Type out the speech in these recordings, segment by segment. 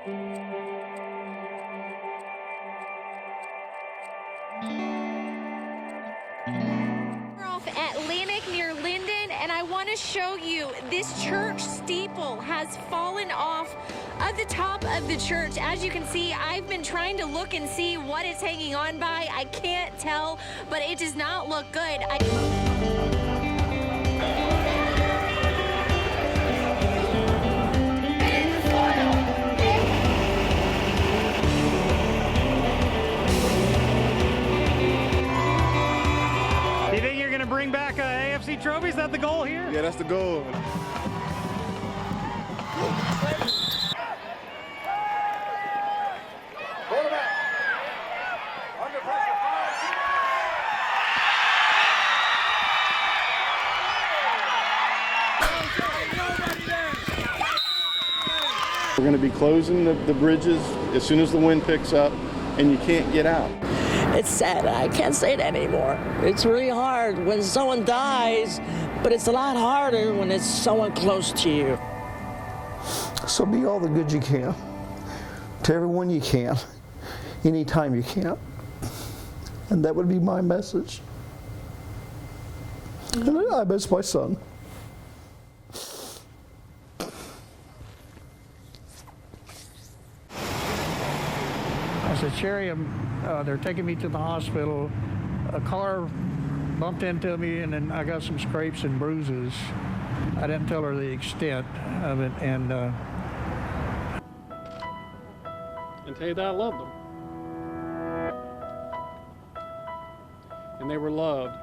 We're off Atlantic near Linden, and I want to show you this church steeple has fallen off of the top of the church. As you can see, I've been trying to look and see what it's hanging on by. I can't tell, but it does not look good. Bring back AFC trophy? Is that the goal here? Yeah, that's the goal. We're going to be closing the bridges as soon as the wind picks up, and you can't get out. It's sad. I can't say that anymore. It's really hard when someone dies, but it's a lot harder when it's someone close to you. So be all the good you can, to everyone you can, anytime you can. And that would be my message. And I miss my son. I said, Sherry, they're taking me to the hospital. A car bumped into me, and then I got some scrapes and bruises. I didn't tell her the extent of it, and tell you that I loved them. And they were loved.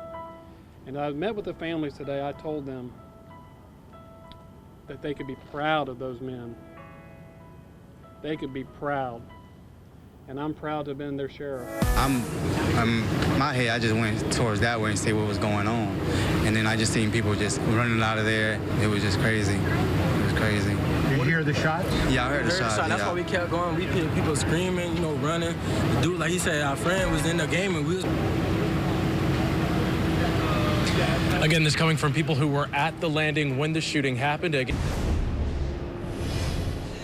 And I met with the families today. I told them that they could be proud of those men. They could be proud. And I'm proud to have been their sheriff. My head, I just went towards that way and see what was going on. And then I just seen people just running out of there. It was just crazy. It was crazy. Did you hear the shots? Yeah, I heard the shots. That's why we kept going. We heard people screaming, you know, running. The dude, like he said, our friend was in the game and we was... Again, this coming from people who were at the landing when the shooting happened.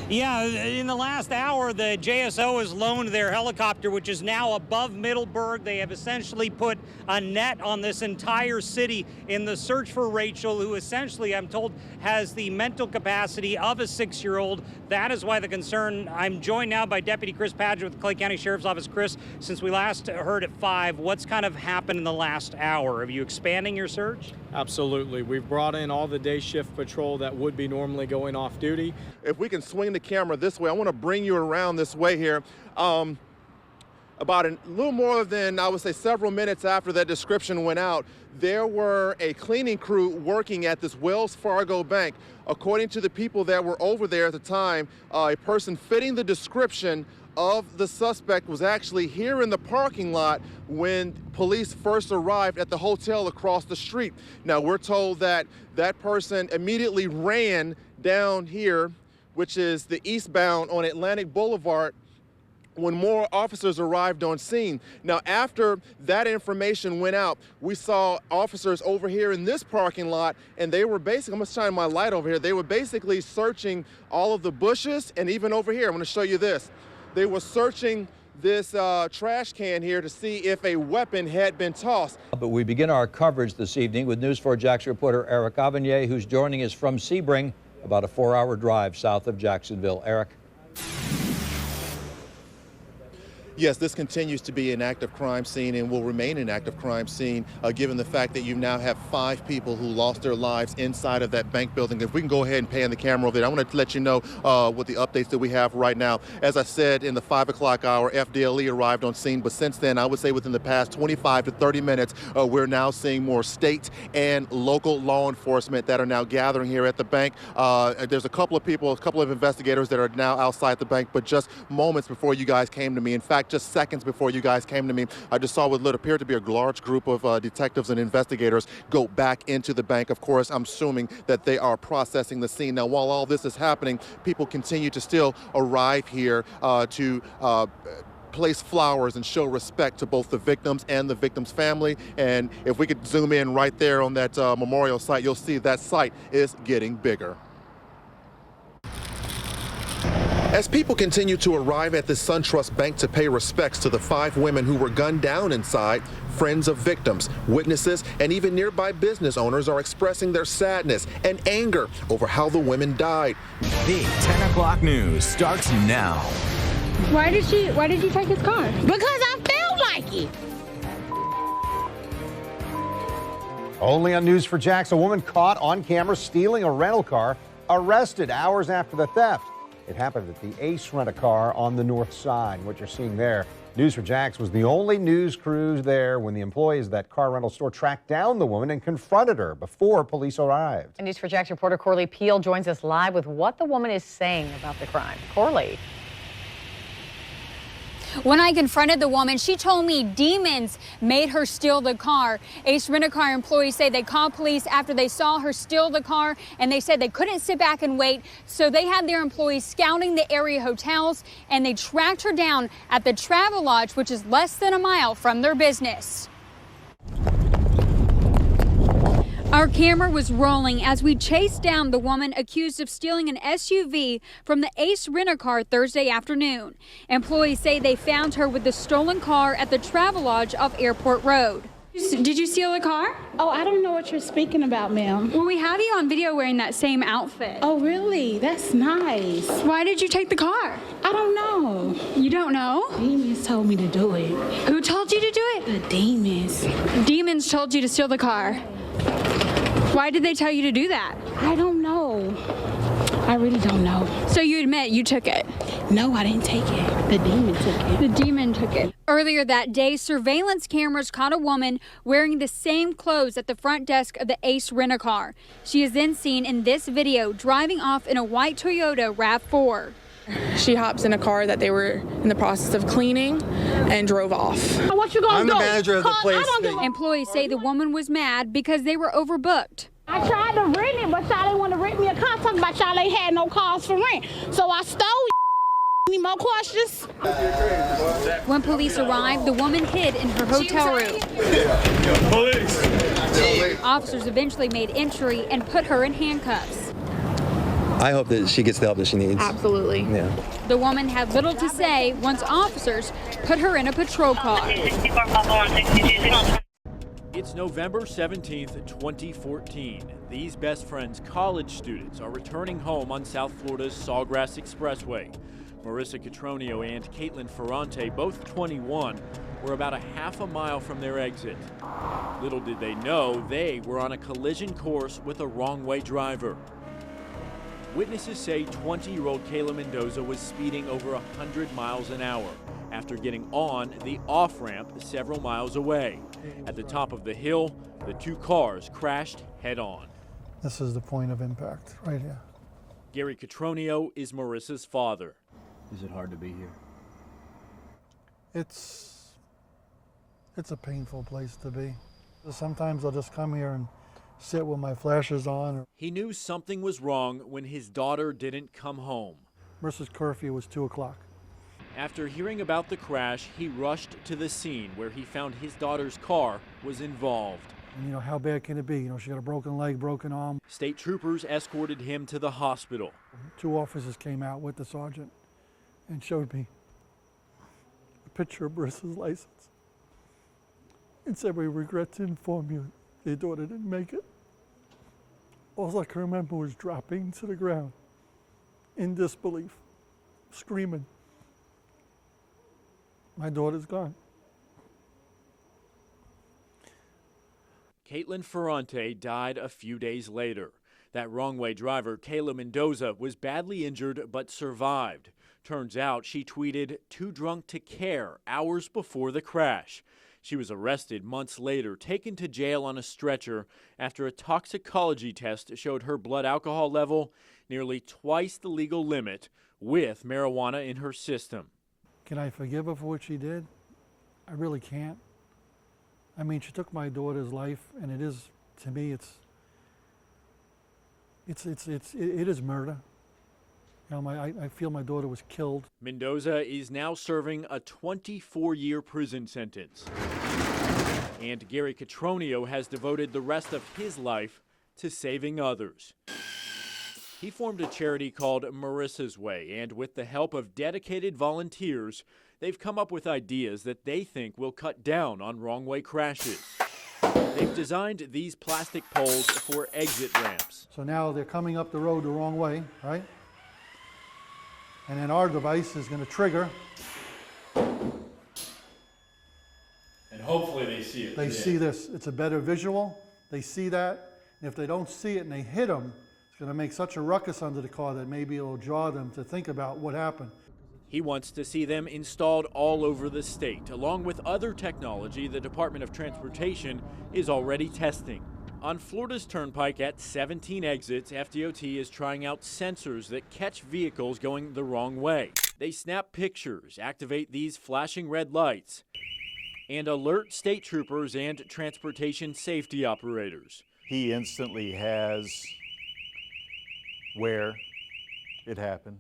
Yeah, in the last hour, the JSO has loaned their helicopter, which is now above Middleburg. They have essentially put a net on this entire city in the search for Rachel, who essentially, I'm told, has the mental capacity of a 6-year-old. That is why the concern. I'm joined now by Deputy Chris Padgett with the Clay County Sheriff's Office. Chris, since we last heard at 5, what's kind of happened in the last hour? Are you expanding your search? Absolutely. We've brought in all the day shift patrol that would be normally going off duty. If we can swing the camera this way, I want to bring you around this way here. About a little more than, I would say, several minutes after that description went out, there were a cleaning crew working at this Wells Fargo bank. According to the people that were over there at the time, a person fitting the description of the suspect was actually here in the parking lot when police first arrived at the hotel across the street. Now, we're told that that person immediately ran down here, which is the eastbound on Atlantic Boulevard, when more officers arrived on scene. Now, after that information went out, we saw officers over here in this parking lot, and they were basically, I'm gonna shine my light over here, they were basically searching all of the bushes, and even over here, I'm gonna show you this. They were searching this trash can here to see if a weapon had been tossed. But we begin our coverage this evening with News4 Jax reporter Eric Avanier, who's joining us from Sebring, about a 4-hour drive south of Jacksonville. Eric. Yes, this continues to be an active crime scene and will remain an active crime scene, given the fact that you now have 5 people who lost their lives inside of that bank building. If we can go ahead and pan the camera over there, I want to let you know what the updates that we have right now. As I said, in the 5 o'clock hour, FDLE arrived on scene, but since then, I would say within the past 25 to 30 minutes, we're now seeing more state and local law enforcement that are now gathering here at the bank. There's a couple of people, a couple of investigators that are now outside the bank, but just moments before you guys came to me. In fact, just seconds before you guys came to me, I just saw what appeared to be a large group of detectives and investigators go back into the bank. Of course, I'm assuming that they are processing the scene. Now, while all this is happening, people continue to still arrive here to place flowers and show respect to both the victims and the victim's family. And if we could zoom in right there on that memorial site, you'll see that site is getting bigger. As people continue to arrive at the SunTrust Bank to pay respects to the 5 women who were gunned down inside, friends of victims, witnesses, and even nearby business owners are expressing their sadness and anger over how the women died. Big 10 o'clock news starts now. Why did you take his car? Because I felt like it. Only on News4JAX, a woman caught on camera stealing a rental car, arrested hours after the theft. It happened at the Ace Rent-A-Car on the north side. What you're seeing there, News4JAX was the only news crew there when the employees of that car rental store tracked down the woman and confronted her before police arrived. And News4JAX reporter Corley Peel joins us live with what the woman is saying about the crime. Corley. When I confronted the woman, she told me demons made her steal the car. Ace Rent-A-Car employees say they called police after they saw her steal the car, and they said they couldn't sit back and wait, so they had their employees scouting the area hotels, and they tracked her down at the Travelodge, which is less than a mile from their business. Our camera was rolling as we chased down the woman accused of stealing an SUV from the Ace Rent-A-Car Thursday afternoon. Employees say they found her with the stolen car at the Travelodge off Airport Road. Did you steal a car? Oh, I don't know what you're speaking about, ma'am. Well, we have you on video wearing that same outfit. Oh, really? That's nice. Why did you take the car? I don't know. You don't know? Demons told me to do it. Who told you to do it? The demons. Demons told you to steal the car. Why did they tell you to do that? I don't know. I really don't know. So you admit you took it? No, I didn't take it. The demon took it. The demon took it. Earlier that day, surveillance cameras caught a woman wearing the same clothes at the front desk of the Ace Rent-A-Car. She is then seen in this video driving off in a white Toyota RAV4. She hops in a car that they were in the process of cleaning and drove off. What you gonna I'm do? the manager of the place. Employees say the woman was mad because they were overbooked. I tried to rent it, but y'all didn't want to rent me a car. Talking about y'all ain't had no cars for rent. So I stole it. Any more questions? When police arrived, the woman hid in her hotel room. Police! Officers eventually made entry and put her in handcuffs. I hope that she gets the help that she needs. Absolutely. Yeah. The woman had little to say once officers put her in a patrol car. It's November 17th, 2014. These best friends college students are returning home on South Florida's Sawgrass Expressway. Marissa Catronio and Caitlin Ferrante, both 21, were about a half a mile from their exit. Little did they know they were on a collision course with a wrong-way driver. Witnesses say 20-year-old Kayla Mendoza was speeding over 100 miles an hour after getting on the off-ramp several miles away. At the top of the hill, the two cars crashed head-on. This is the point of impact right here. Gary Catronio is Marissa's father. Is it hard to be here? It's a painful place to be. Sometimes I'll just come here and sit with my flashes on. He knew something was wrong when his daughter didn't come home. Marissa's curfew was 2 o'clock. After hearing about the crash, he rushed to the scene where he found his daughter's car was involved. And how bad can it be? She got a broken leg, broken arm. State troopers escorted him to the hospital. 2 officers came out with the sergeant and showed me a picture of Marissa's license and said, "We regret to inform you your daughter didn't make it." All I can remember was dropping to the ground in disbelief, screaming, "My daughter's gone." Caitlin Ferrante died a few days later. That wrong-way driver, Kayla Mendoza, was badly injured but survived. Turns out she tweeted, "Too drunk to care," hours before the crash. She was arrested months later, taken to jail on a stretcher after a toxicology test showed her blood alcohol level nearly twice the legal limit with marijuana in her system. Can I forgive her for what she did? I really can't. I mean, she took my daughter's life, and it is, to me, it is murder. I feel my daughter was killed. Mendoza is now serving a 24-year prison sentence. And Gary Catronio has devoted the rest of his life to saving others. He formed a charity called Marissa's Way, and with the help of dedicated volunteers, they've come up with ideas that they think will cut down on wrong-way crashes. They've designed these plastic poles for exit ramps. So now they're coming up the road the wrong way, right? And then our device is going to trigger. And hopefully they see it. They see this. It's a better visual. They see that. And if they don't see it and they hit them, it's going to make such a ruckus under the car that maybe it'll draw them to think about what happened. He wants to see them installed all over the state, along with other technology the Department of Transportation is already testing. On Florida's Turnpike at 17 exits, FDOT is trying out sensors that catch vehicles going the wrong way. They snap pictures, activate these flashing red lights, and alert state troopers and transportation safety operators. He instantly has where it happened.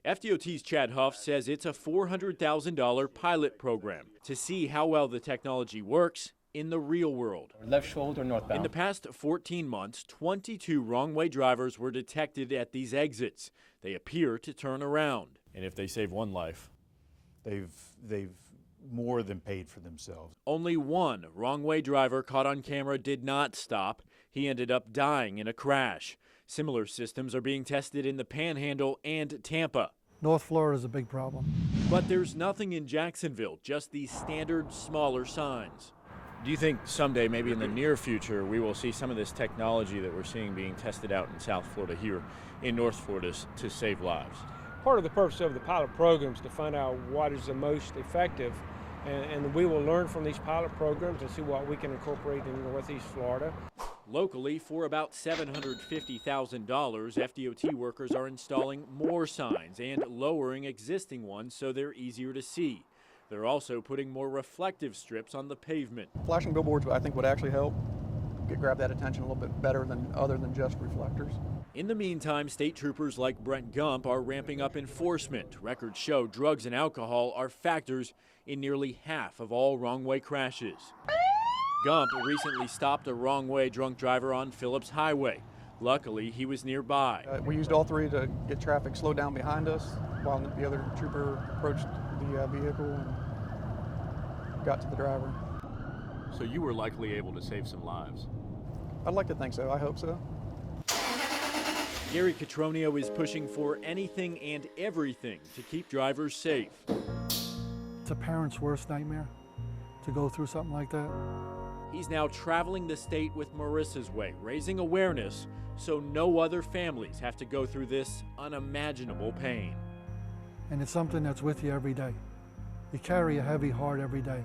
FDOT's Chad Huff says it's a $400,000 pilot program to see how well the technology works in the real world. Left shoulder northbound. In the past 14 months, 22 wrong-way drivers were detected at these exits. They appear to turn around. And if they save one life, they've more than paid for themselves. Only one wrong-way driver caught on camera did not stop. He ended up dying in a crash. Similar systems are being tested in the Panhandle and Tampa. North Florida is a big problem. But there's nothing in Jacksonville, just these standard smaller signs. Do you think someday, maybe in the near future, we will see some of this technology that we're seeing being tested out in South Florida here in North Florida to save lives? Part of the purpose of the pilot program is to find out what is the most effective, and we will learn from these pilot programs and see what we can incorporate in Northeast Florida. Locally, for about $750,000, FDOT workers are installing more signs and lowering existing ones so they're easier to see. They're also putting more reflective strips on the pavement. Flashing billboards, I think, would actually help grab that attention a little bit better other than just reflectors. In the meantime, state troopers like Brent Gump are ramping up enforcement. Records show drugs and alcohol are factors in nearly half of all wrong-way crashes. Gump recently stopped a wrong-way drunk driver on Phillips Highway. Luckily, he was nearby. We used all three to get traffic slowed down behind us while the other trooper approached the vehicle and got to the driver. So you were likely able to save some lives? I'd like to think so. I hope so. Gary Catronio is pushing for anything and everything to keep drivers safe. It's a parent's worst nightmare to go through something like that. He's now traveling the state with Marissa's Way, raising awareness so no other families have to go through this unimaginable pain. And it's something that's with you every day. You carry a heavy heart every day.